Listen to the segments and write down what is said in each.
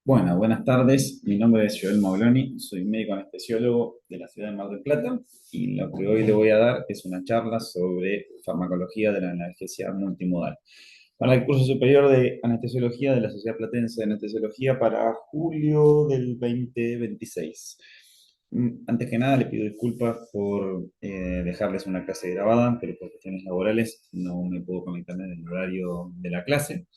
Bueno, buenas tardes. Mi nombre es Joel Mauloni, soy médico anestesiólogo de la ciudad de Mar del Plata y lo que hoy le voy a dar es una charla sobre farmacología de la analgesia multimodal para el curso superior de anestesiología de la Sociedad Platense de Anestesiología para julio del 2026. Antes que nada, le pido disculpas por dejarles una clase grabada, pero por cuestiones laborales no me puedo conectar en el horario de la clase.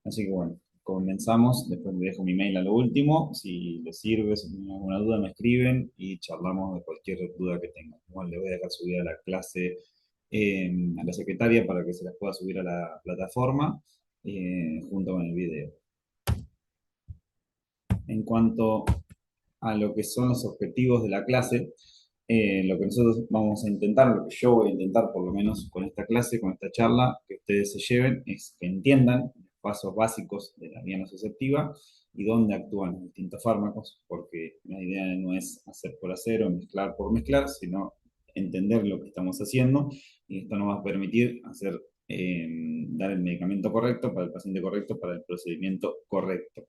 Así que bueno, comenzamos, después le dejo mi mail a lo último, si les sirve, si tienen alguna duda me escriben y charlamos de cualquier duda que tengan. Igual le voy a dejar subir a la clase a la secretaria para que se las pueda subir a la plataforma junto con el video. En cuanto a lo que son los objetivos de la clase, lo que nosotros vamos a intentar, lo que yo voy a intentar por lo menos con esta clase, con esta charla, que ustedes se lleven, es que entiendan los pasos básicos de la vía nociceptiva y dónde actúan los distintos fármacos, porque la idea no es hacer por hacer o mezclar por mezclar, sino entender lo que estamos haciendo y esto nos va a permitir hacer, dar el medicamento correcto para el paciente correcto, para el procedimiento correcto.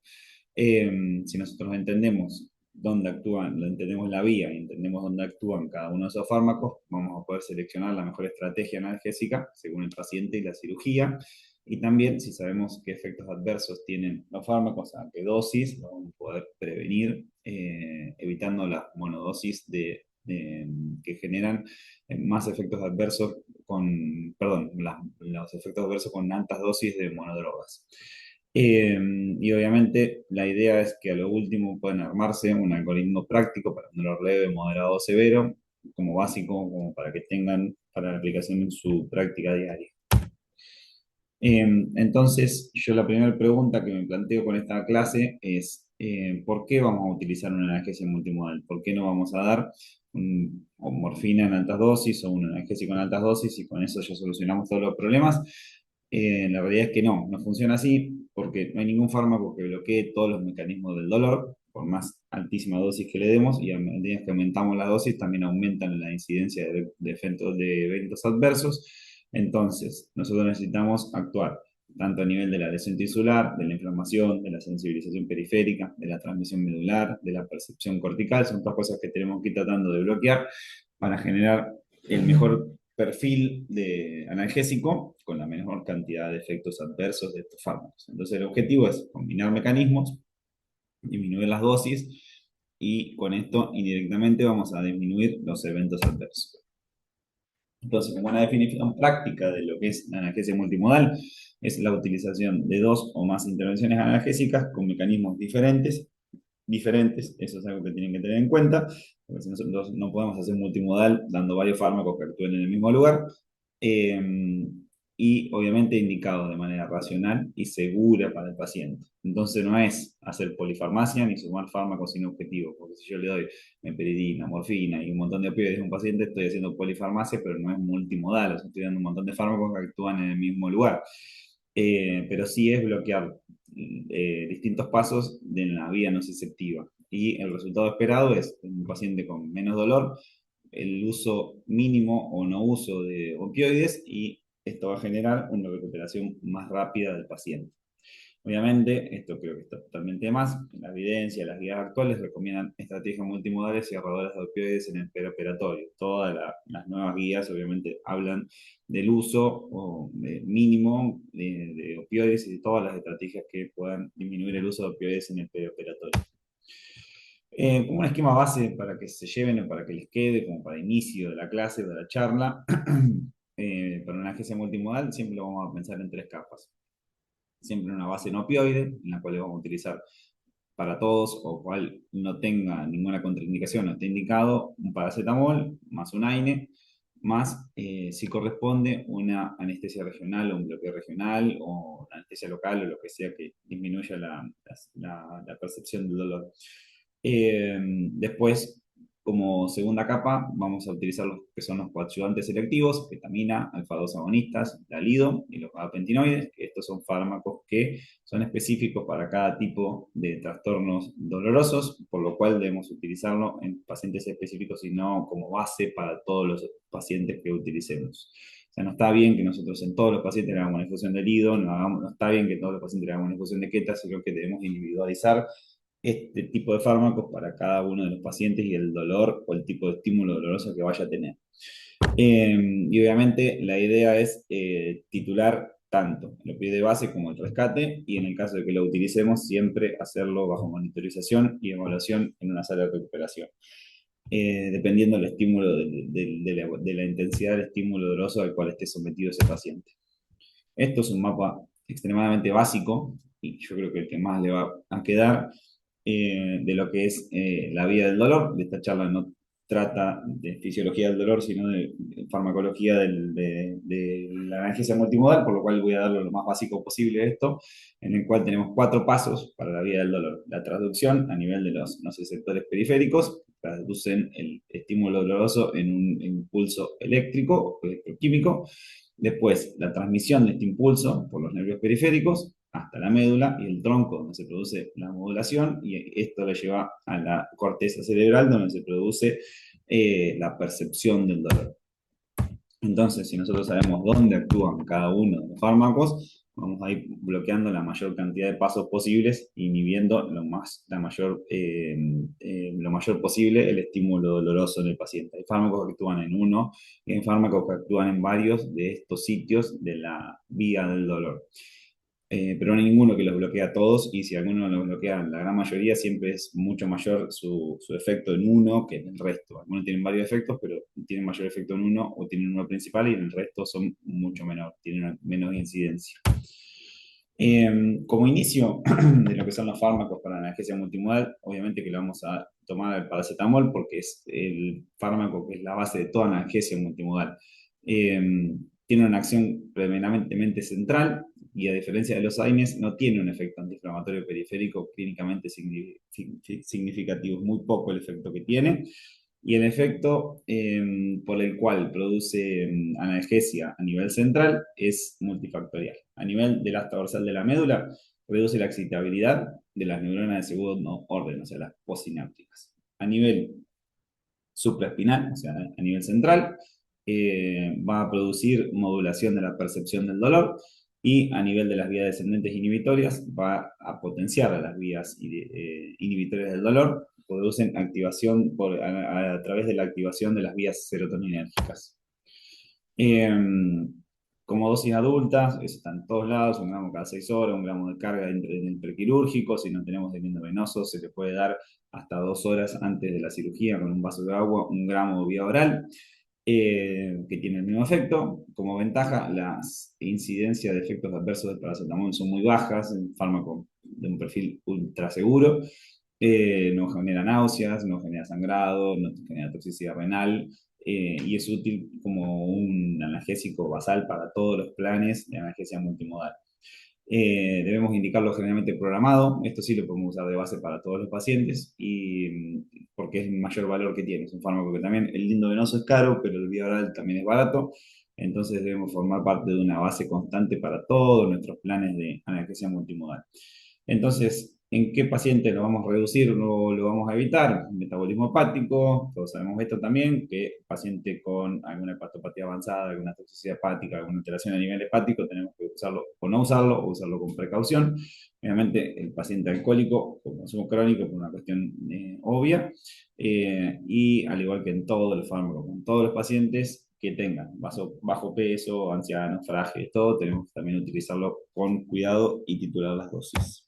Si nosotros entendemos dónde actúan, entendemos la vía y entendemos dónde actúan cada uno de esos fármacos, vamos a poder seleccionar la mejor estrategia analgésica según el paciente y la cirugía. Y también, si sabemos qué efectos adversos tienen los fármacos, a qué dosis, lo vamos a poder prevenir, evitando las monodosis que generan más efectos adversos perdón, los efectos adversos con altas dosis de monodrogas. Y obviamente la idea es que a lo último pueden armarse un algoritmo práctico para un dolor leve, moderado o severo, como básico, como para que tengan para la aplicación en su práctica diaria. Entonces, yo la primera pregunta que me planteo con esta clase es, ¿por qué vamos a utilizar una analgesia multimodal? ¿Por qué no vamos a dar o morfina en altas dosis o un analgésico en altas dosis y con eso ya solucionamos todos los problemas? La realidad es que no funciona así porque no hay ningún fármaco que bloquee todos los mecanismos del dolor, por más altísima dosis que le demos, y a medida que aumentamos la dosis también aumentan la incidencia de eventos adversos. Entonces, nosotros necesitamos actuar tanto a nivel de la lesión tisular, de la inflamación, de la sensibilización periférica, de la transmisión medular, de la percepción cortical, son todas cosas que tenemos que ir tratando de bloquear para generar el mejor perfil de analgésico con la menor cantidad de efectos adversos de estos fármacos. Entonces, el objetivo es combinar mecanismos, disminuir las dosis y con esto indirectamente vamos a disminuir los eventos adversos. Entonces, como una definición práctica de lo que es la analgesia multimodal, es la utilización de dos o más intervenciones analgésicas con mecanismos diferentes, eso es algo que tienen que tener en cuenta, porque si nosotros no podemos hacer multimodal dando varios fármacos que actúen en el mismo lugar, eh, y obviamente indicado de manera racional y segura para el paciente. Entonces no es hacer polifarmacia ni sumar fármacos sin objetivo, porque si yo le doy meperidina, morfina y un montón de opioides a un paciente, estoy haciendo polifarmacia, pero no es multimodal, o sea, estoy dando un montón de fármacos que actúan en el mismo lugar. Pero sí es bloquear distintos pasos de la vía nociceptiva. Y el resultado esperado es en un paciente con menos dolor, el uso mínimo o no uso de opioides y esto va a generar una recuperación más rápida del paciente. Obviamente, esto creo que está totalmente de más. La evidencia, las guías actuales recomiendan estrategias multimodales y ahorradoras de opioides en el peroperatorio. Todas las nuevas guías obviamente hablan del uso mínimo de opioides y de todas las estrategias que puedan disminuir el uso de opioides en el perioperatorio. Como un esquema base para que se lleven o para que les quede, como para inicio de la clase o de la charla, para una agencia multimodal siempre lo vamos a pensar en tres capas. Siempre una base no opioide, en la cual le vamos a utilizar para todos o cual no tenga ninguna contraindicación, no esté indicado, un paracetamol más un AINE, más si corresponde una anestesia regional o un bloqueo regional o una anestesia local o lo que sea que disminuya la percepción del dolor. Después, como segunda capa, vamos a utilizar los que son los coadyuvantes selectivos, ketamina, alfa-2 agonistas, dalido y los gabapentinoides, que estos son fármacos que son específicos para cada tipo de trastornos dolorosos, por lo cual debemos utilizarlo en pacientes específicos y no como base para todos los pacientes que utilicemos. O sea, no está bien que nosotros en todos los pacientes le hagamos una infusión de lido, no está bien que todos los pacientes le hagamos una infusión de keta, sino que debemos individualizar este tipo de fármacos para cada uno de los pacientes y el dolor o el tipo de estímulo doloroso que vaya a tener. Y obviamente la idea es titular tanto el opioide base como el rescate, y en el caso de que lo utilicemos, siempre hacerlo bajo monitorización y evaluación en una sala de recuperación, dependiendo del estímulo, de la intensidad del estímulo doloroso al cual esté sometido ese paciente. Esto es un mapa extremadamente básico y yo creo que el que más le va a quedar de lo que es la vía del dolor. De esta charla no trata de fisiología del dolor, sino de farmacología de la analgesia multimodal, por lo cual voy a darle lo más básico posible de esto, en el cual tenemos 4 pasos para la vía del dolor. La traducción a nivel de los nociceptores periféricos, traducen el estímulo doloroso en un impulso eléctrico o electroquímico. Después, la transmisión de este impulso por los nervios periféricos hasta la médula y el tronco, donde se produce la modulación, y esto le lleva a la corteza cerebral, donde se produce la percepción del dolor. Entonces, si nosotros sabemos dónde actúan cada uno de los fármacos, vamos a ir bloqueando la mayor cantidad de pasos posibles, inhibiendo lo mayor posible el estímulo doloroso en el paciente. Hay fármacos que actúan en uno y hay fármacos que actúan en varios de estos sitios de la vía del dolor. Pero no hay ninguno que los bloquea a todos, y si alguno los bloquea, la gran mayoría, siempre es mucho mayor su efecto en uno que en el resto. Algunos tienen varios efectos, pero tienen mayor efecto en uno o tienen uno principal, y en el resto son mucho menor, tienen menos incidencia. Como inicio de lo que son los fármacos para la analgesia multimodal, obviamente que le vamos a tomar el paracetamol porque es el fármaco que es la base de toda analgesia multimodal. Tiene una acción predominantemente central y, a diferencia de los AINES, no tiene un efecto antiinflamatorio periférico clínicamente significativo. Es muy poco el efecto que tiene. Y el efecto por el cual produce analgesia a nivel central es multifactorial. A nivel del asta dorsal de la médula, reduce la excitabilidad de las neuronas de segundo orden, o sea, las postsinápticas. A nivel supraespinal, o sea, a nivel central, va a producir modulación de la percepción del dolor, y a nivel de las vías descendentes inhibitorias va a potenciar a las vías inhibitorias del dolor, producen activación a través de la activación de las vías serotoninérgicas. Eh, Como dosis adultas, eso está en todos lados, 1 gramo cada 6 horas, 1 gramo de carga en el prequirúrgico. Si no tenemos de endovenoso, se le puede dar hasta 2 horas antes de la cirugía con un vaso de agua, 1 gramo vía oral, que tiene el mismo efecto. Como ventaja, las incidencias de efectos adversos del paracetamol son muy bajas, un fármaco de un perfil ultra seguro. No genera náuseas, no genera sangrado, no genera toxicidad renal, y es útil como un analgésico basal para todos los planes de analgesia multimodal. Debemos indicarlo generalmente programado. Esto sí lo podemos usar de base para todos los pacientes, y porque es el mayor valor que tiene. Es un fármaco que también, el endovenoso es caro, pero el vía oral también es barato. Entonces debemos formar parte de una base constante para todos nuestros planes de analgesia multimodal. Entonces, ¿en qué paciente lo vamos a reducir o lo vamos a evitar? Metabolismo hepático, todos sabemos esto también, que paciente con alguna hepatopatía avanzada, alguna toxicidad hepática, alguna alteración a nivel hepático, tenemos que usarlo o no usarlo, o usarlo con precaución. Obviamente, el paciente alcohólico con consumo crónico, por una cuestión obvia, y al igual que en todos los fármacos, con todos los pacientes que tengan bajo peso, ancianos, frágiles, todo, tenemos que también utilizarlo con cuidado y titular las dosis.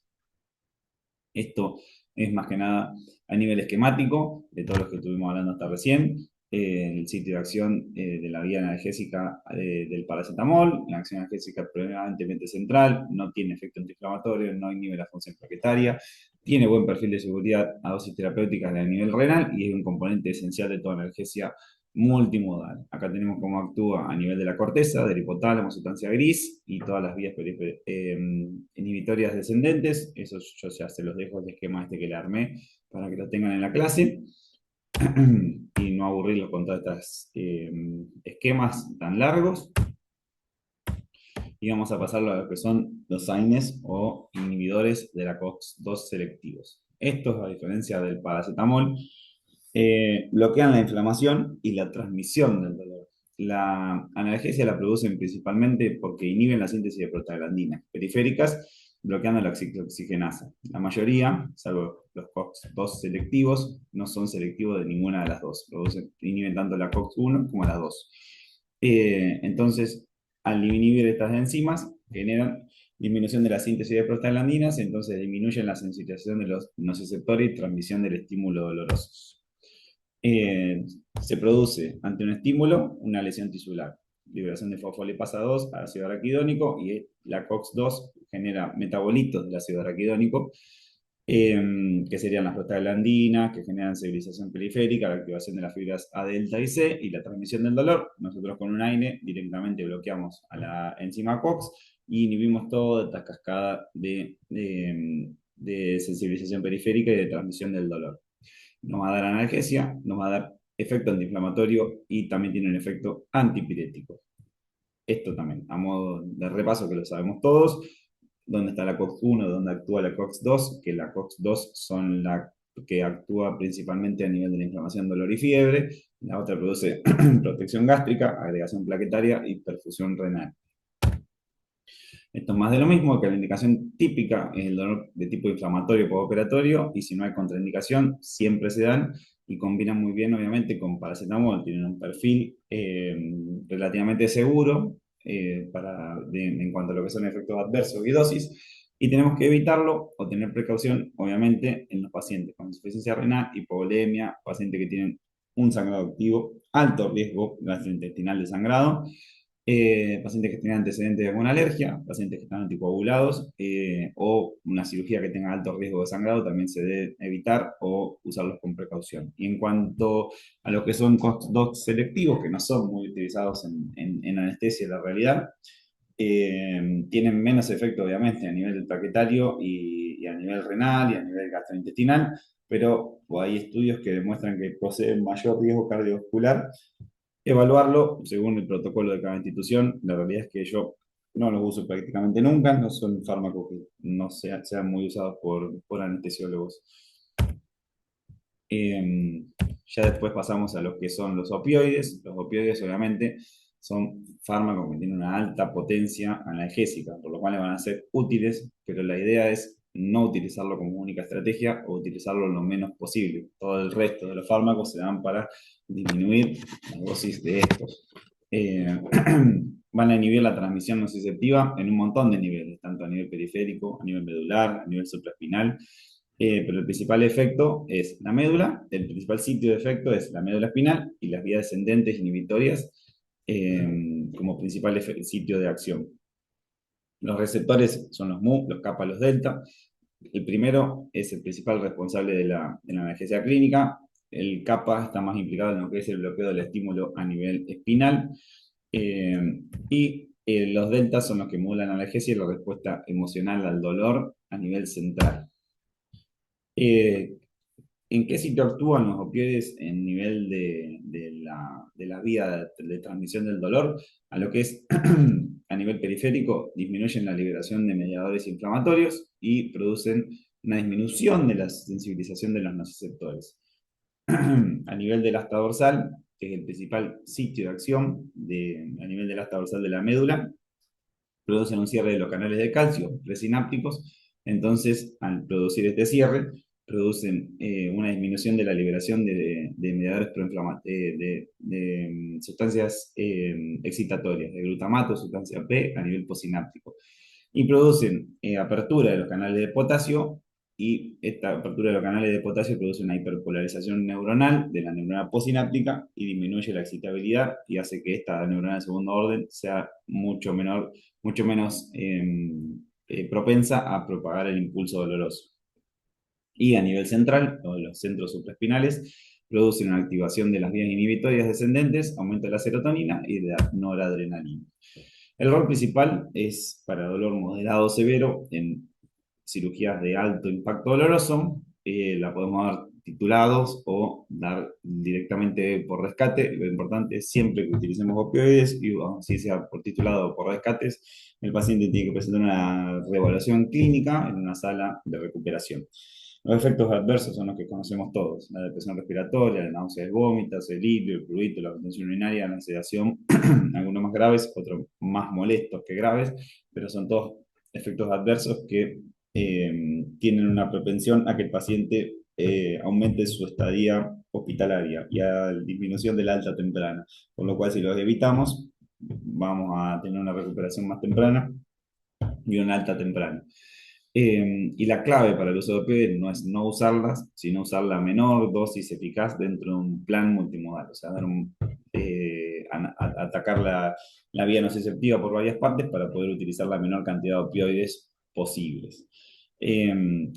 Esto es más que nada a nivel esquemático de todos los que estuvimos hablando hasta recién. El sitio de acción de la vía analgésica del paracetamol, la acción analgésica predominantemente central, no tiene efecto antiinflamatorio, no inhibe la función plaquetaria, tiene buen perfil de seguridad a dosis terapéuticas a nivel renal, y es un componente esencial de toda analgesia multimodal. Acá tenemos cómo actúa a nivel de la corteza, del hipotálamo, sustancia gris, y todas las vías inhibitorias descendentes. Eso yo ya se los dejo el esquema este que le armé para que lo tengan en la clase y no aburrirlos con todos estos esquemas tan largos. Y vamos a pasarlo a lo que son los AINES o inhibidores de la COX-2 selectivos. Estos, a diferencia del paracetamol, bloquean la inflamación y la transmisión del dolor. La analgesia la producen principalmente porque inhiben la síntesis de prostaglandinas periféricas bloqueando la oxigenasa. La mayoría, salvo los COX-2 selectivos, no son selectivos de ninguna de las dos. Inhiben tanto la COX-1 como la 2. Entonces, al inhibir estas enzimas, generan disminución de la síntesis de prostaglandinas, entonces disminuyen la sensibilización de los nociceptores y transmisión del estímulo doloroso. Eh, Se produce ante un estímulo una lesión tisular, liberación de fosfolipasa 2 a ácido araquidónico, y la COX-2 genera metabolitos del ácido araquidónico, que serían las prostaglandinas, que generan sensibilización periférica, la activación de las fibras A, delta y C, y la transmisión del dolor. Nosotros con un AINE directamente bloqueamos a la enzima COX y inhibimos toda esta cascada de sensibilización periférica y de transmisión del dolor. Nos va a dar analgesia, nos va a dar efecto antiinflamatorio y también tiene un efecto antipirético. Esto también, a modo de repaso, que lo sabemos todos, dónde está la COX-1, dónde actúa la COX-2, que la COX-2 son la que actúa principalmente a nivel de la inflamación, dolor y fiebre, la otra produce protección gástrica, agregación plaquetaria y perfusión renal. Esto es más de lo mismo, que la indicación típica es el dolor de tipo inflamatorio postoperatorio, y si no hay contraindicación, siempre se dan y combinan muy bien, obviamente, con paracetamol. Tienen un perfil relativamente seguro en cuanto a lo que son efectos adversos y dosis, y tenemos que evitarlo o tener precaución, obviamente, en los pacientes con insuficiencia renal, hipovolemia, pacientes que tienen un sangrado activo, alto riesgo gastrointestinal de sangrado, pacientes que tengan antecedentes de alguna alergia, pacientes que están anticoagulados, o una cirugía que tenga alto riesgo de sangrado, también se debe evitar o usarlos con precaución. Y en cuanto a lo que son COX-2 selectivos, que no son muy utilizados en anestesia en la realidad, tienen menos efecto, obviamente, a nivel plaquetario y a nivel renal y a nivel gastrointestinal, pero hay estudios que demuestran que poseen mayor riesgo cardiovascular. Evaluarlo según el protocolo de cada institución. La realidad es que yo no los uso prácticamente nunca, no son fármacos que no sean muy usados por anestesiólogos. Eh, ya después pasamos a los que son los opioides. Los opioides, obviamente, son fármacos que tienen una alta potencia analgésica, por lo cual van a ser útiles, pero la idea es no utilizarlo como única estrategia o utilizarlo lo menos posible. Todo el resto de los fármacos se dan para disminuir la dosis de estos. Van a inhibir la transmisión nociceptiva en un montón de niveles, tanto a nivel periférico, a nivel medular, a nivel supraespinal. Pero el principal efecto es la médula, el principal sitio de efecto es la médula espinal y las vías descendentes inhibitorias como principal sitio de acción. Los receptores son los Mu, los kappa, los delta. El primero es el principal responsable de la analgesia clínica. El kappa está más implicado en lo que es el bloqueo del estímulo a nivel espinal. Y los deltas son los que modulan la analgesia y la respuesta emocional al dolor a nivel central. Eh, ¿En qué sitio actúan los opioides en nivel de la vía de transmisión del dolor? A lo que es a nivel periférico, disminuyen la liberación de mediadores inflamatorios y producen una disminución de la sensibilización de los nociceptores. A nivel del asta dorsal, que es el principal sitio de acción a nivel del asta dorsal de la médula, producen un cierre de los canales de calcio presinápticos. Entonces, al producir este cierre, producen una disminución de la liberación de mediadores de sustancias excitatorias, de glutamato, sustancia P, a nivel posináptico. Y producen apertura de los canales de potasio, y esta apertura de los canales de potasio produce una hiperpolarización neuronal de la neurona posináptica y disminuye la excitabilidad y hace que esta neurona de segundo orden sea mucho menos propensa a propagar el impulso doloroso. Y a nivel central, los centros supraespinales producen una activación de las vías inhibitorias descendentes, aumento de la serotonina y de la noradrenalina. El rol principal es para dolor moderado o severo en cirugías de alto impacto doloroso. La podemos dar titulados o dar directamente por rescate. Lo importante es siempre que utilicemos opioides, y si sea por titulado o por rescates, el paciente tiene que presentar una reevaluación clínica en una sala de recuperación. Los efectos adversos son los que conocemos todos: la depresión respiratoria, la náusea y vómitos, el hilio, el prurito, la retención urinaria, la sedación, algunos más graves, otros más molestos que graves, pero son todos efectos adversos que tienen una propensión a que el paciente aumente su estadía hospitalaria y a la disminución de la alta temprana. Por lo cual, si los evitamos, vamos a tener una recuperación más temprana y una alta temprana. Y la clave para el uso de opioides no es no usarlas, sino usar la menor dosis eficaz dentro de un plan multimodal, o sea, atacar la vía nociceptiva por varias partes para poder utilizar la menor cantidad de opioides posibles.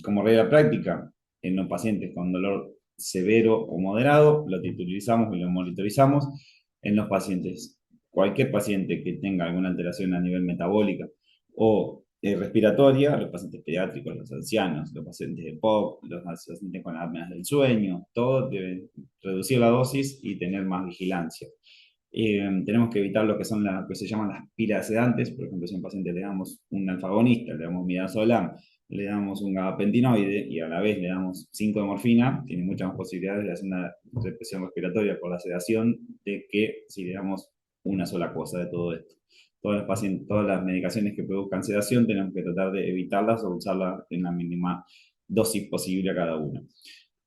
Como regla práctica, en los pacientes con dolor severo o moderado, lo titularizamos y lo monitorizamos. En los pacientes, cualquier paciente que tenga alguna alteración a nivel metabólica o respiratoria, los pacientes pediátricos, los ancianos, los pacientes de POC, los pacientes con apneas del sueño, todos deben reducir la dosis y tener más vigilancia. Tenemos que evitar lo que son lo que se llaman las pilas sedantes. Por ejemplo, si a un paciente le damos un alfagonista, le damos midazolam, le damos un gabapentinoide y a la vez le damos 5 de morfina, tiene muchas más posibilidades de hacer una represión respiratoria por la sedación de que si le damos una sola cosa de todo esto. Todas las medicaciones que produzcan sedación tenemos que tratar de evitarlas o usarlas en la mínima dosis posible a cada una.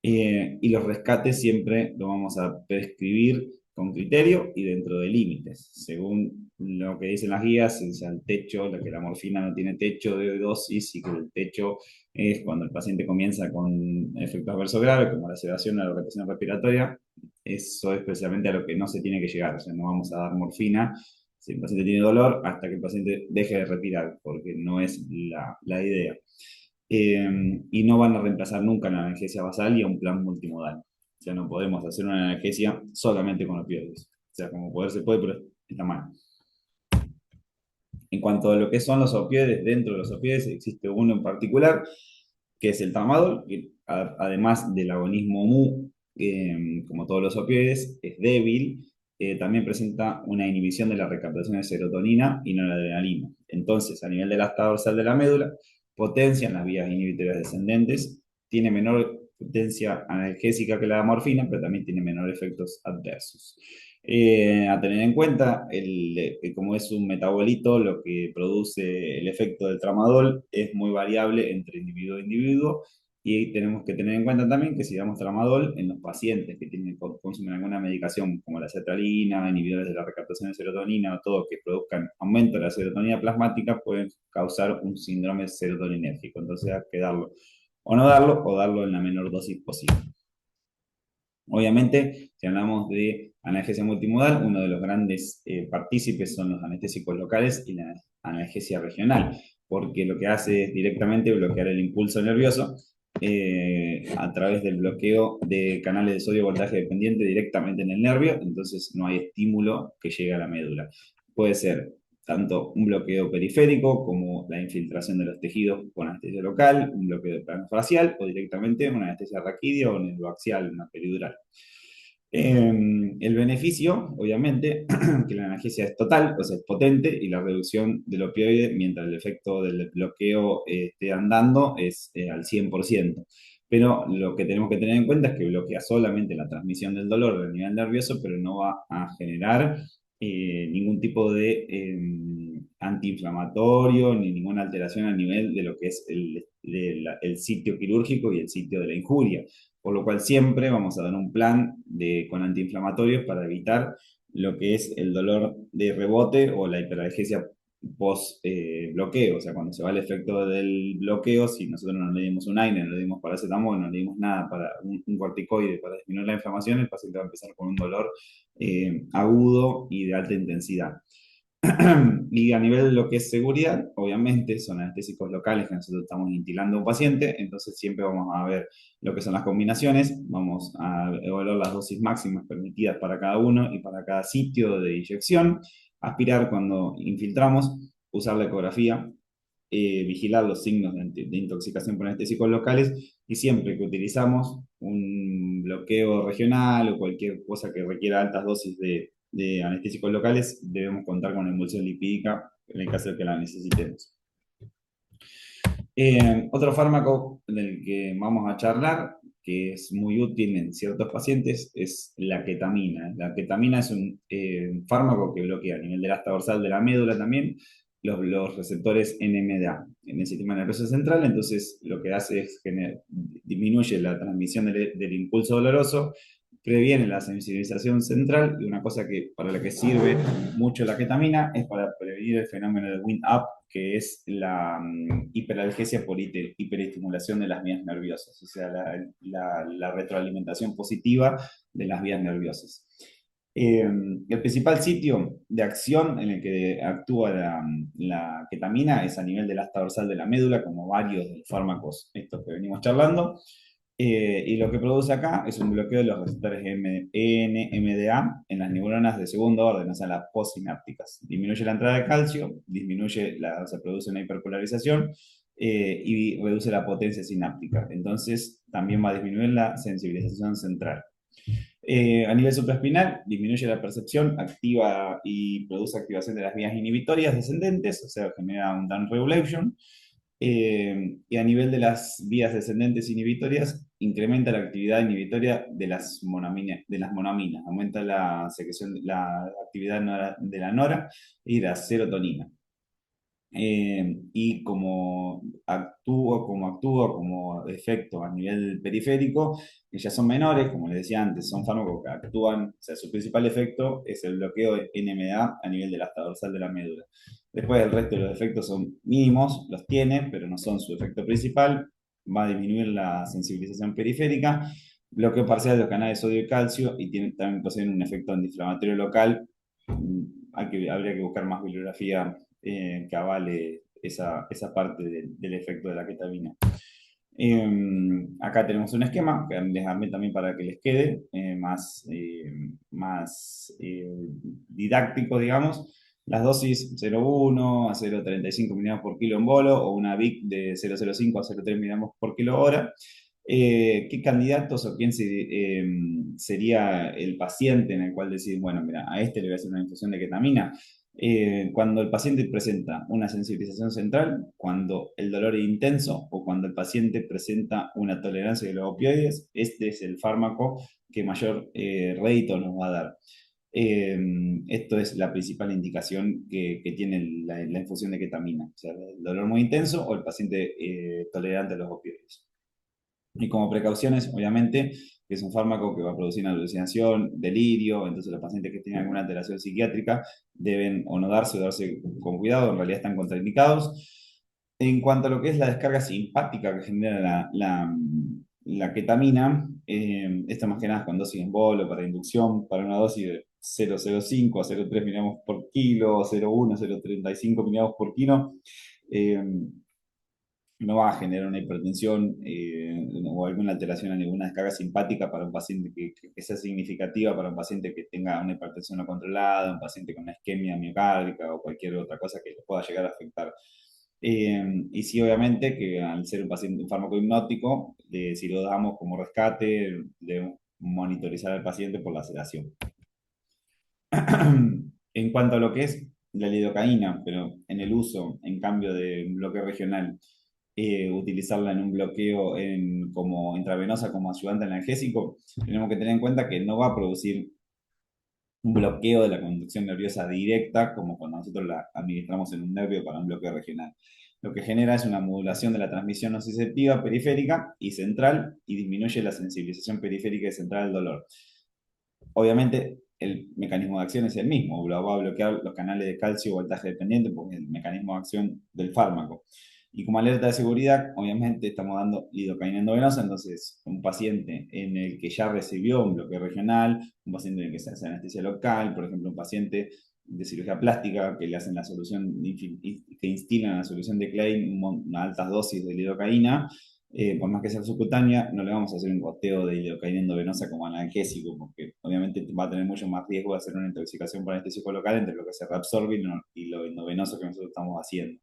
Y los rescates siempre lo vamos a prescribir con criterio y dentro de límites. Según lo que dicen las guías, o sea, el techo, que la morfina no tiene techo de dosis y que el techo es cuando el paciente comienza con efectos adversos graves, como la sedación o la represión respiratoria. Eso es especialmente a lo que no se tiene que llegar. O sea, no vamos a dar morfina si el paciente tiene dolor hasta que el paciente deje de respirar, porque no es la idea. Y no van a reemplazar nunca la analgesia basal y a un plan multimodal. O sea, no podemos hacer una analgesia solamente con opioides. O sea, como poder se puede, pero está mal. En cuanto a lo que son los opioides, dentro de los opioides existe uno en particular, que es el tramadol, que además del agonismo mu, como todos los opioides, es débil, también presenta una inhibición de la recaptación de serotonina y noradrenalina. Entonces, a nivel del asta dorsal de la médula, potencian las vías inhibitorias descendentes, tiene menor potencia analgésica que la morfina, pero también tiene menores efectos adversos. A tener en cuenta, como es un metabolito, lo que produce el efecto del tramadol es muy variable entre individuo a individuo y tenemos que tener en cuenta también que si damos tramadol en los pacientes que consumen alguna medicación como la sertralina, inhibidores de la recaptación de serotonina o todo que produzcan aumento de la serotonina plasmática pueden causar un síndrome serotoninérgico. Entonces hay que darlo o no darlo o darlo en la menor dosis posible. Obviamente, si hablamos de analgesia multimodal, uno de los grandes partícipes son los anestésicos locales y la analgesia regional, porque lo que hace es directamente bloquear el impulso nervioso a través del bloqueo de canales de sodio voltaje dependiente directamente en el nervio, entonces no hay estímulo que llegue a la médula. Puede ser tanto un bloqueo periférico como la infiltración de los tejidos con anestesia local, un bloqueo de plano facial o directamente una anestesia raquídea o neuroaxial, una peridural. El beneficio, obviamente, que la analgesia es total, o sea, es potente, y la reducción del opioide, mientras el efecto del bloqueo esté andando, es al 100%. Pero lo que tenemos que tener en cuenta es que bloquea solamente la transmisión del dolor a nivel nervioso, pero no va a generar ningún tipo de antiinflamatorio ni ninguna alteración a nivel de lo que es el sitio quirúrgico y el sitio de la injuria. Por lo cual siempre vamos a dar un plan con antiinflamatorios para evitar lo que es el dolor de rebote o la hiperalgesia post bloqueo. O sea, cuando se va el efecto del bloqueo, si nosotros no le dimos un AINE, no le dimos paracetamol, no le dimos nada para un corticoide para disminuir la inflamación, el paciente va a empezar con un dolor agudo y de alta intensidad. Y a nivel de lo que es seguridad, obviamente son anestésicos locales que nosotros estamos intilando a un paciente, entonces siempre vamos a ver lo que son las combinaciones, vamos a evaluar las dosis máximas permitidas para cada uno y para cada sitio de inyección, aspirar cuando infiltramos, usar la ecografía, vigilar los signos de intoxicación por anestésicos locales y siempre que utilizamos un bloqueo regional o cualquier cosa que requiera altas dosis de anestésicos locales, debemos contar con emulsión lipídica en el caso de que la necesitemos. Otro fármaco del que vamos a charlar, que es muy útil en ciertos pacientes, es la ketamina. La ketamina es un fármaco que bloquea a nivel del asta dorsal de la médula también los receptores NMDA en el sistema nervioso central. Entonces lo que hace es disminuye la transmisión del impulso doloroso, previene la sensibilización central, y una cosa que para la que sirve mucho la ketamina es para prevenir el fenómeno de wind up, que es la hiperalgesia por hiperestimulación de las vías nerviosas, o sea, la retroalimentación positiva de las vías nerviosas. El principal sitio de acción en el que actúa la ketamina es a nivel del asta dorsal de la médula, como varios de los fármacos estos que venimos charlando. Y lo que produce acá es un bloqueo de los receptores NMDA en las neuronas de segundo orden, o sea, las postsinápticas. Disminuye la entrada de calcio, se produce una hiperpolarización y reduce la potencia sináptica. Entonces, también va a disminuir la sensibilización central. A nivel supraespinal, disminuye la percepción, activa y produce activación de las vías inhibitorias descendentes, o sea, genera un down regulation. Y a nivel de las vías descendentes inhibitorias, incrementa la actividad inhibitoria de las monaminas, aumenta la secreción, la actividad de la nora y la serotonina. Y como actúa como efecto a nivel periférico, que ya son menores, como les decía antes, son fármacos que actúan, o sea, su principal efecto es el bloqueo de NMDA a nivel del asta dorsal de la médula. Después el resto de los efectos son mínimos, los tiene, pero no son su efecto principal. Va a disminuir la sensibilización periférica, bloqueo parcial de los canales sodio y calcio, y también poseen un efecto antiinflamatorio local. Habría que buscar más bibliografía que avale esa parte del efecto de la ketamina. Acá tenemos un esquema que les armé también para que les quede más didáctico, digamos. Las dosis 0,1 a 0,35 miligramos por kilo en bolo, o una VIC de 0,05 a 0,3 miligramos por kilo hora. ¿Qué candidatos o quién sería el paciente en el cual decir, bueno, mira, a este le voy a hacer una infusión de ketamina? Cuando el paciente presenta una sensibilización central, cuando el dolor es intenso o cuando el paciente presenta una tolerancia a los opioides, este es el fármaco que mayor rédito nos va a dar. Esto es la principal indicación que tiene la infusión de ketamina, o sea, el dolor muy intenso o el paciente tolerante a los opioides. Y como precauciones, obviamente, que es un fármaco que va a producir una alucinación, delirio. Entonces los pacientes que tienen alguna alteración psiquiátrica deben o no darse o darse con cuidado, en realidad están contraindicados. En cuanto a lo que es la descarga simpática que genera la ketamina, esta más que nada es con dosis en bolo para inducción, para una dosis de 0,05 a 0,3 miligramos por kilo, 0,1 a 0,35 miligramos por kilo. eh, no va a generar una hipertensión o alguna alteración a ninguna descarga simpática para un paciente que sea significativa, para un paciente que tenga una hipertensión no controlada, un paciente con una isquemia miocárdica o cualquier otra cosa que le pueda llegar a afectar. Y sí, obviamente, que al ser un paciente, un fármaco hipnótico, si lo damos como rescate, debemos monitorizar al paciente por la sedación. En cuanto a lo que es la lidocaína, pero en el uso, en cambio de un bloqueo regional, utilizarla en un bloqueo como intravenosa, como ayudante analgésico, tenemos que tener en cuenta que no va a producir un bloqueo de la conducción nerviosa directa, como cuando nosotros la administramos en un nervio para un bloqueo regional. Lo que genera es una modulación de la transmisión nociceptiva periférica y central, y disminuye la sensibilización periférica y central del dolor. Obviamente, el mecanismo de acción es el mismo, va a bloquear los canales de calcio voltaje dependiente porque es el mecanismo de acción del fármaco. Y como alerta de seguridad, obviamente estamos dando lidocaína endovenosa. Entonces un paciente en el que ya recibió un bloqueo regional, un paciente en el que se hace anestesia local, por ejemplo, un paciente de cirugía plástica que le hacen la solución, que instilan la solución de Klein, una altas dosis de lidocaína, por más que sea subcutánea, no le vamos a hacer un goteo de lidocaína endovenosa como analgésico, porque obviamente va a tener mucho más riesgo de hacer una intoxicación por anestésico local entre lo que se reabsorbe y lo endovenoso que nosotros estamos haciendo.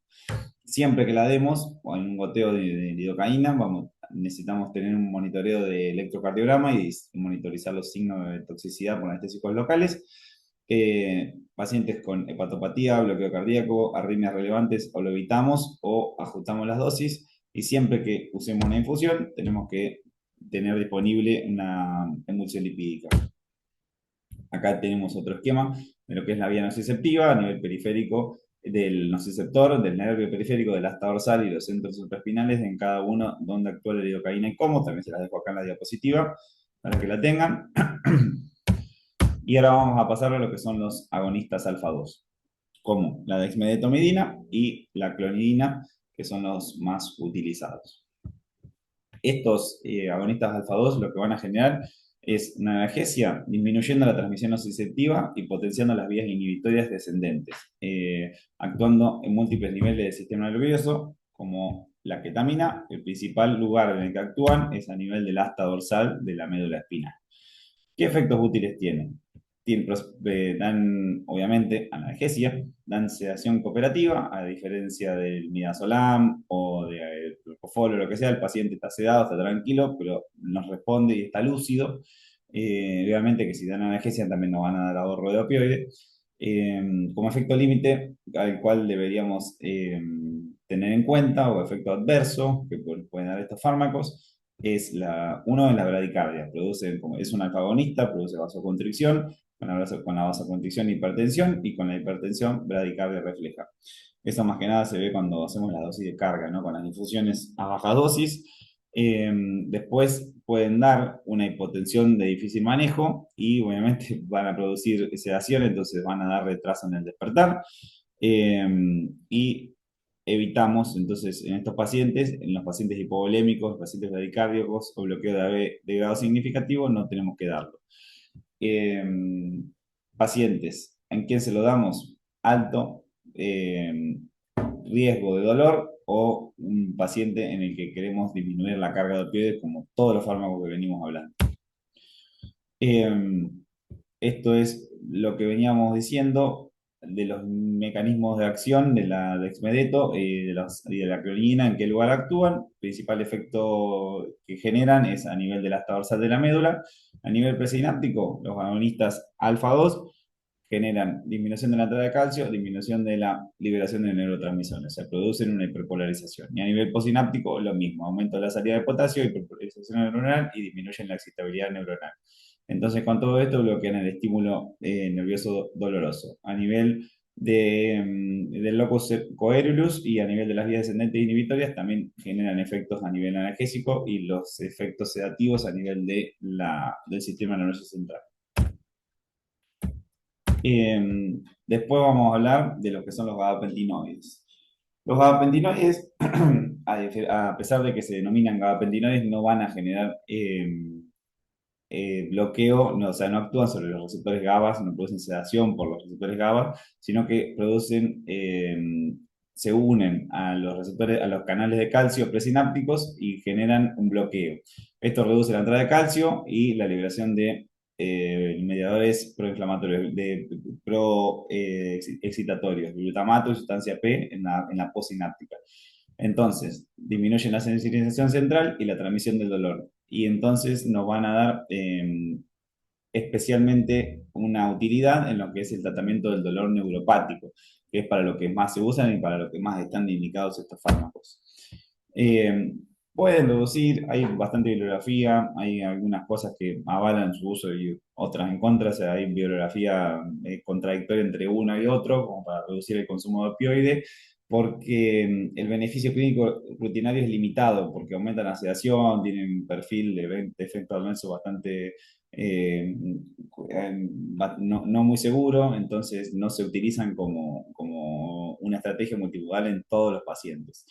Siempre que la demos, o en un goteo de lidocaína, necesitamos tener un monitoreo de electrocardiograma y monitorizar los signos de toxicidad por anestésicos locales. Pacientes con hepatopatía, bloqueo cardíaco, arritmias relevantes, o lo evitamos o ajustamos las dosis. Y siempre que usemos una infusión, tenemos que tener disponible una emulsión lipídica. Acá tenemos otro esquema de lo que es la vía nociceptiva a nivel periférico. del nociceptor, del nervio periférico, del asta dorsal y los centros supraespinales en cada uno donde actúa la lidocaína y cómo. También se las dejo acá en la diapositiva para que la tengan. Y ahora vamos a pasar a lo que son los agonistas alfa 2, como la dexmedetomidina y la clonidina, que son los más utilizados. Estos agonistas alfa 2 lo que van a generar es una analgesia, disminuyendo la transmisión nociceptiva y potenciando las vías inhibitorias descendentes, actuando en múltiples niveles del sistema nervioso, como la ketamina. El principal lugar en el que actúan es a nivel del asta dorsal de la médula espinal. ¿Qué efectos útiles tienen? Dan, obviamente, analgesia, dan sedación cooperativa, a diferencia del midazolam o de propofol o lo que sea. El paciente está sedado, está tranquilo, pero nos responde y está lúcido. Obviamente que si dan analgesia también nos van a dar ahorro de opioides. Como efecto límite, al cual deberíamos tener en cuenta, o efecto adverso que pueden dar estos fármacos, es uno en la bradicardia. Es un alfagonista, produce vasoconstricción, con la vasoconstricción hipertensión, y con la hipertensión bradicardia refleja. Eso más que nada se ve cuando hacemos la dosis de carga, ¿no? Con las infusiones a baja dosis. Después pueden dar una hipotensión de difícil manejo y obviamente van a producir sedación, entonces van a dar retraso en el despertar. Y evitamos entonces en estos pacientes, en los pacientes hipovolémicos, pacientes bradicárdicos o bloqueo de grado significativo, no tenemos que darlo. Eh, Pacientes, ¿en quién se lo damos? Alto riesgo de dolor, o un paciente en el que queremos disminuir la carga de opioides, como todos los fármacos que venimos hablando. Eh, Esto es lo que veníamos diciendo de los mecanismos de acción de la dexmedeto y de la clonidina, en qué lugar actúan. El principal efecto que generan es a nivel del asta dorsal de la médula. A nivel presináptico, los agonistas alfa 2 generan disminución de la entrada de calcio, disminución de la liberación de neurotransmisores, o sea, producen una hiperpolarización. Y a nivel posináptico, lo mismo, aumento de la salida de potasio, hiperpolarización neuronal y disminuyen la excitabilidad neuronal. Entonces, con todo esto bloquean el estímulo nervioso doloroso. A nivel del locus coeruleus y a nivel de las vías descendentes inhibitorias también generan efectos a nivel analgésico y los efectos sedativos a nivel del sistema nervioso central. Después vamos a hablar de lo que son los gabapentinoides. Los gabapentinoides, a pesar de que se denominan gabapentinoides, no van a generar bloqueo, no, o sea, no actúan sobre los receptores GABA, no producen sedación por los receptores GABA, sino que se unen a los receptores, a los canales de calcio presinápticos y generan un bloqueo. Esto reduce la entrada de calcio y la liberación de mediadores proinflamatorios, excitatorios, glutamato y sustancia P en la postsináptica. Entonces, disminuyen la sensibilización central y la transmisión del dolor. Y entonces nos van a dar especialmente una utilidad en lo que es el tratamiento del dolor neuropático, que es para lo que más se usan y para lo que más están indicados estos fármacos. Eh, Pueden reducir, hay bastante bibliografía, hay algunas cosas que avalan su uso y otras en contra, o sea, hay bibliografía contradictoria entre uno y otro, como para reducir el consumo de opioides, porque el beneficio clínico rutinario es limitado, porque aumentan la sedación, tienen un perfil de efecto adverso bastante no muy seguro, entonces no se utilizan como una estrategia multimodal en todos los pacientes.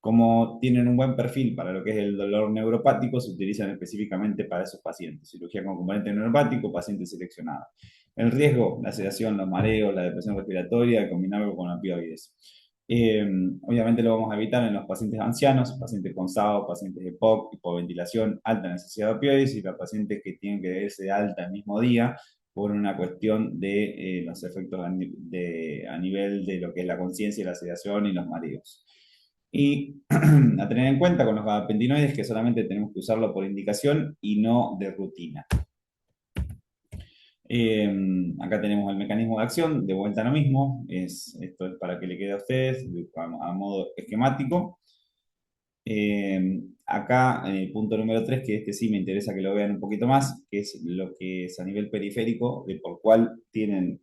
Como tienen un buen perfil para lo que es el dolor neuropático, se utilizan específicamente para esos pacientes. Cirugía con componente neuropático, pacientes seleccionados. El riesgo, la sedación, los mareos, la depresión respiratoria, combinarlo con opioides. Obviamente lo vamos a evitar en los pacientes ancianos, pacientes con SAO, pacientes de POC, hipoventilación, alta necesidad de opioides, y los pacientes que tienen que irse de alta el mismo día por una cuestión de los efectos a nivel de lo que es la conciencia, la sedación y los mareos. Y a tener en cuenta con los gabapentinoides que solamente tenemos que usarlo por indicación y no de rutina. Acá tenemos el mecanismo de acción, de vuelta a lo mismo, esto es para que le quede a ustedes a modo esquemático. acá, punto número 3, que este sí me interesa que lo vean un poquito más, que es lo que es a nivel periférico, de por cuál tienen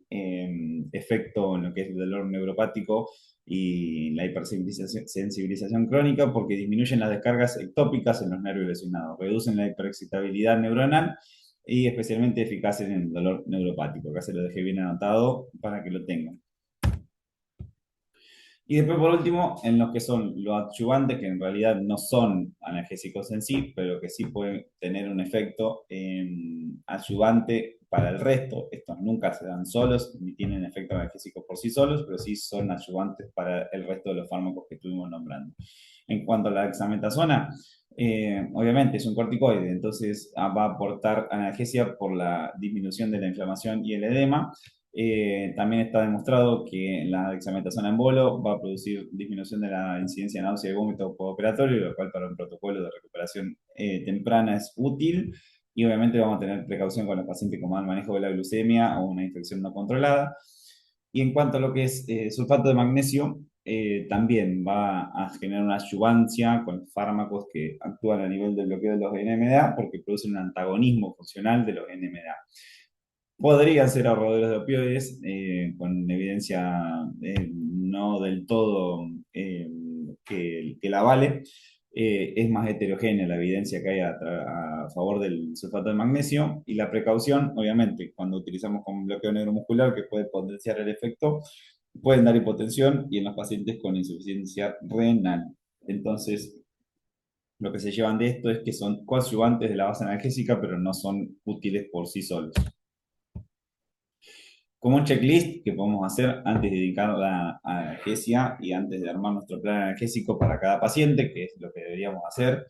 efecto en lo que es el dolor neuropático y la hipersensibilización sensibilización crónica, porque disminuyen las descargas ectópicas en los nervios lesionados, reducen la hiperexcitabilidad neuronal y especialmente eficaces en el dolor neuropático. Acá se lo dejé bien anotado para que lo tengan. Y después, por último, en los que son los adyuvantes, que en realidad no son analgésicos en sí, pero que sí pueden tener un efecto adyuvante para el resto. Estos nunca se dan solos, ni tienen efecto analgésico por sí solos, pero sí son adyuvantes para el resto de los fármacos que estuvimos nombrando. En cuanto a la dexametasona, obviamente es un corticoide, entonces va a aportar analgesia por la disminución de la inflamación y el edema. También está demostrado que la dexametasona en bolo va a producir disminución de la incidencia de náusea y vómito postoperatorio, lo cual para un protocolo de recuperación temprana es útil. Y obviamente vamos a tener precaución con los pacientes con mal manejo de la glucemia o una infección no controlada. Y en cuanto a lo que es sulfato de magnesio, también va a generar una adyuvancia con fármacos que actúan a nivel del bloqueo de los NMDA porque producen un antagonismo funcional de los NMDA. Podrían ser ahorradores de opioides, con evidencia no del todo que la vale. Es más heterogénea la evidencia que hay a favor del sulfato de magnesio y la precaución, obviamente, cuando utilizamos como un bloqueo neuromuscular que puede potenciar el efecto, pueden dar hipotensión y en los pacientes con insuficiencia renal. Entonces, lo que se llevan de esto es que son coadyuvantes de la base analgésica, pero no son útiles por sí solos. Como un checklist que podemos hacer antes de dedicar la analgesia y antes de armar nuestro plan analgésico para cada paciente, que es lo que deberíamos hacer.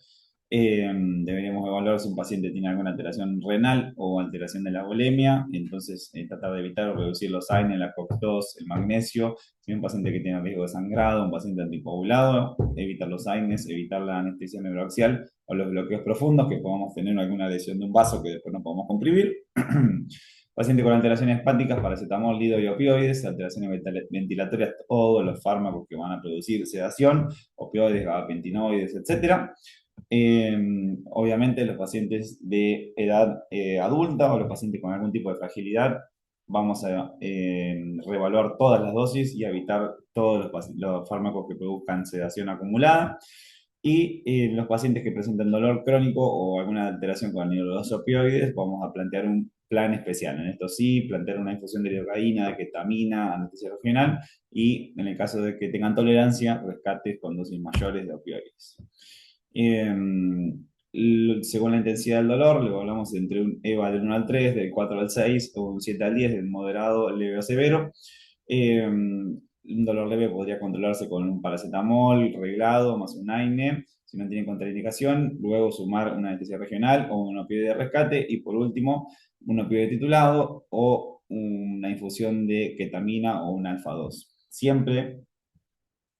Deberíamos evaluar si un paciente tiene alguna alteración renal o alteración de la bulimia, entonces tratar de evitar o reducir los AINE, la COX-2, el magnesio. Si hay un paciente que tiene riesgo de sangrado, un paciente anticoagulado, evitar los AINES, evitar la anestesia neuroaxial o los bloqueos profundos, que podamos tener alguna lesión de un vaso que después no podemos comprimir. Paciente con alteraciones hepáticas, paracetamol, lido y opioides, alteraciones ventilatorias, todos los fármacos que van a producir sedación, opioides, gabapentinoides, etcétera. Obviamente los pacientes de edad adulta o los pacientes con algún tipo de fragilidad, vamos a reevaluar todas las dosis y evitar todos los fármacos que produzcan sedación acumulada. Y los pacientes que presenten dolor crónico o alguna alteración con el nivel de los opioides, vamos a plantear un plan especial. En esto sí, plantear una infusión de lidocaína, de ketamina, anestesia regional y en el caso de que tengan tolerancia, rescates con dosis mayores de opioides. Según la intensidad del dolor, luego hablamos entre un EVA del 1 al 3, del 4 al 6 o un 7 al 10, del moderado, leve o severo. Un dolor leve podría controlarse con un paracetamol reglado más un AINE, si no tiene contraindicación, luego sumar una anestesia regional o un opioide de rescate y por último un opioide titulado o una infusión de ketamina o un alfa-2. Siempre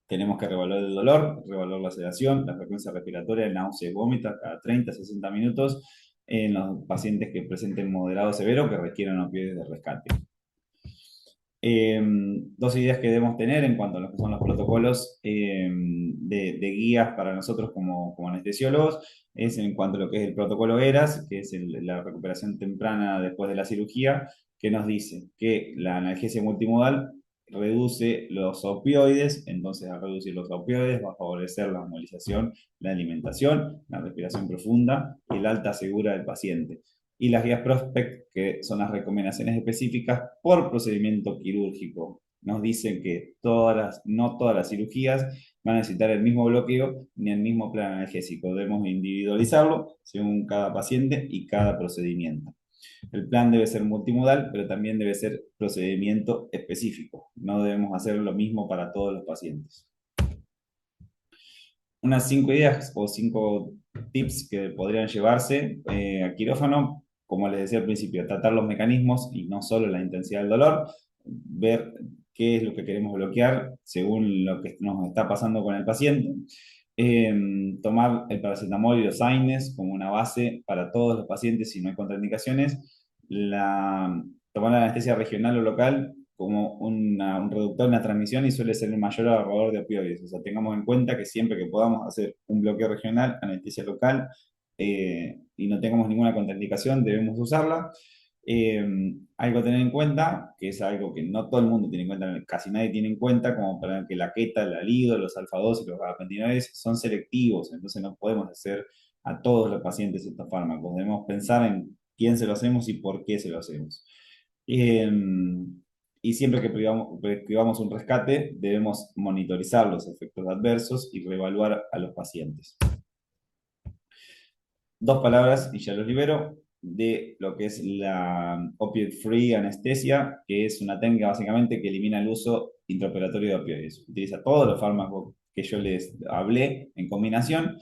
tenemos que revaluar el dolor, revaluar la sedación, la frecuencia respiratoria, náusea y vómito cada 30-60 minutos en los pacientes que presenten moderado o severo que requieran opioides de rescate. Dos ideas que debemos tener en cuanto a lo que son los protocolos de guías para nosotros como anestesiólogos es en cuanto a lo que es el protocolo ERAS, que es la recuperación temprana después de la cirugía, que nos dice que la analgesia multimodal reduce los opioides, entonces al reducir los opioides va a favorecer la movilización, la alimentación, la respiración profunda y el alta segura del paciente y las guías Prospect, que son las recomendaciones específicas por procedimiento quirúrgico. Nos dicen que no todas las cirugías van a necesitar el mismo bloqueo ni el mismo plan analgésico. Debemos individualizarlo según cada paciente y cada procedimiento. El plan debe ser multimodal, pero también debe ser procedimiento específico. No debemos hacer lo mismo para todos los pacientes. Unas 5 ideas o 5 tips que podrían llevarse a quirófano, como les decía al principio, tratar los mecanismos y no solo la intensidad del dolor, ver qué es lo que queremos bloquear según lo que nos está pasando con el paciente. Tomar el paracetamol y los AINES como una base para todos los pacientes si no hay contraindicaciones. Tomar la anestesia regional o local como un reductor, una transmisión y suele ser el mayor ahorrador de opioides. O sea, tengamos en cuenta que siempre que podamos hacer un bloqueo regional, anestesia local, y no tengamos ninguna contraindicación, debemos usarla. Eh, Algo a tener en cuenta, que es algo que no todo el mundo tiene en cuenta, casi nadie tiene en cuenta, como para que la queta, el alido, los alfa-2 y los gabapentinoides son selectivos, entonces no podemos hacer a todos los pacientes estos fármacos. Debemos pensar en quién se lo hacemos y por qué se lo hacemos. Eh, y siempre que privamos un rescate, debemos monitorizar los efectos adversos y reevaluar a los pacientes. Dos palabras y ya los libero de lo que es la opioid-free anestesia, que es una técnica básicamente que elimina el uso intraoperatorio de opioides. Utiliza todos los fármacos que yo les hablé en combinación,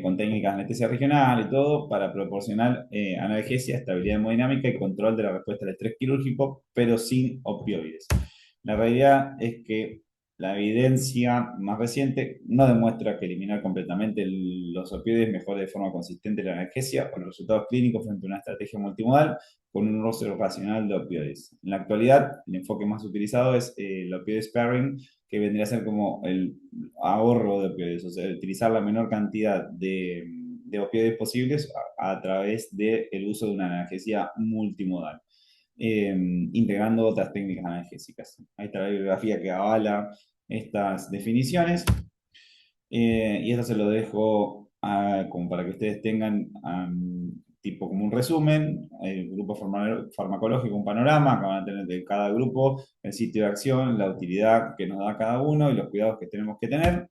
con técnicas de anestesia regional y todo, para proporcionar analgesia, estabilidad hemodinámica y control de la respuesta al estrés quirúrgico, pero sin opioides. La realidad es que la evidencia más reciente no demuestra que eliminar completamente los opioides mejore de forma consistente la analgesia o los resultados clínicos frente a una estrategia multimodal con un uso racional de opioides. En la actualidad, el enfoque más utilizado es el opioid sparing, que vendría a ser como el ahorro de opioides, o sea, utilizar la menor cantidad de opioides posibles a través del uso de una analgesia multimodal, integrando otras técnicas analgésicas. Ahí está la bibliografía que avala estas definiciones, y esto se lo dejo como para que ustedes tengan tipo como un resumen, el grupo farmacológico, un panorama, que van a tener de cada grupo, el sitio de acción, la utilidad que nos da cada uno y los cuidados que tenemos que tener.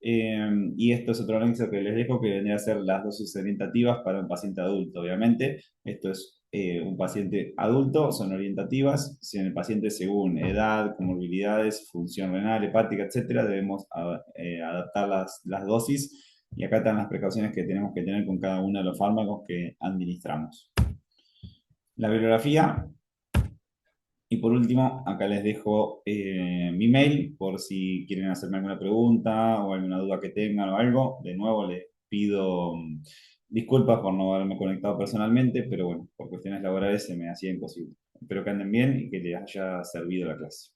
Y esto es otro anexo que les dejo, que vendría a ser las dosis orientativas para un paciente adulto. Obviamente, esto es un paciente adulto, son orientativas. Si en el paciente, según edad, comorbilidades, función renal, hepática, etcétera, debemos adaptar las dosis. Y acá están las precauciones que tenemos que tener con cada uno de los fármacos que administramos. La bibliografía. Y por último, acá les dejo mi mail por si quieren hacerme alguna pregunta o alguna duda que tengan o algo. De nuevo, les pido disculpas por no haberme conectado personalmente, pero bueno, por cuestiones laborales se me hacía imposible. Espero que anden bien y que les haya servido la clase.